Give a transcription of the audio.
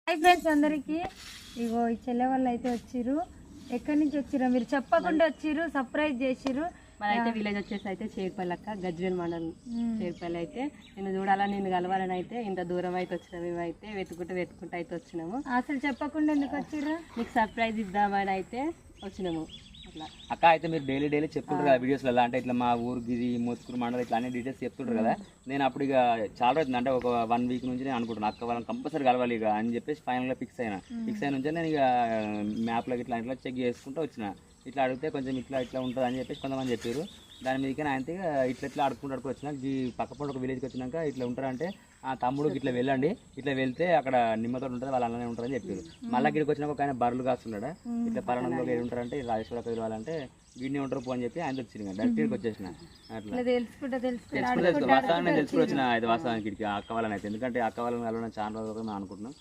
Hi friends అందరికి ఇగో ఈ చెల్లె వాళ్ళు అయితే వచ్చిర్రు. ఎక్కడి నుంచి వచ్చిర్రు మీరు చెప్పకుండా వచ్చిర్రు, సర్ప్రైజ్ చేసిర్రు. మనైతే విలేజ్ వచ్చేసి అయితే చేరుపల్లి అక్క గజ్వేల్ మండలం చేరుపల్లి అయితే నేను చూడాలని నేను కలవాలని అయితే ఇంత దూరం అయితే వచ్చినాము. మేమైతే వెతుకుంటూ అయితే వచ్చినాము. అసలు చెప్పకుండా ఎందుకు వచ్చిర్రు? మీకు సర్ప్రైజ్ ఇద్దామని అయితే వచ్చినాము. అట్లా అక్క అయితే మీరు డైలీ చెప్తుంటారు కదా వీడియోస్లో, అంటే ఇట్లా మా ఊరికి ఇది మోత్కూరు మండలం ఇట్లా అన్ని డీటెయిల్స్ చెప్తుంటారు కదా. నేను అప్పుడు ఇక చాలా రోజులు అంటే ఒక 1 వీక్ నుంచి నేను అనుకుంటున్నాను అక్క వాళ్ళని కంపల్సరీ కలవాలి ఇక అని చెప్పేసి ఫైనల్గా ఫిక్స్ అయిన నుంచి నేను ఇక మ్యాప్లోకి ఇట్లా చెక్ చేసుకుంటూ వచ్చిన. ఇట్లా అడిగితే కొంచెం ఇట్లా ఉంటుంది అని చెప్పేసి కొంతమంది చెప్పారు. దాని మీదకి అయితే ఇట్లా ఆడుకుంటూ వచ్చినాక ఈ పక్కపండు ఒక విలేజ్కి వచ్చినాక ఇట్లా ఉంటారంటే ఆ తమ్ముడికి ఇట్లా వెళ్ళండి, ఇట్లా వెళ్తే అక్కడ నిమ్మతో ఉంటుంది వాళ్ళు అలానే ఉంటారని చెప్పారు. మళ్ళీ గిడికి వచ్చినాక ఒక ఆయన బర్రెలు కాస్తున్నాడా ఇట్లా పరణంలో ఏది ఉంటారంటే రాజేశ్వర వెళ్ళాలంటే గిన్నె ఉంటారు పో అని చెప్పి ఆయన వచ్చింది డైరెక్ట్గా వచ్చేసిన. అట్లా తెలుసుకుని వచ్చిన అయితే వాస్తవానికి ఇక్కడికి అక్క వాళ్ళని అయితే, ఎందుకంటే అక్క వాళ్ళని కలవడం చాలా రోజులుగా మేము అనుకుంటున్నాం.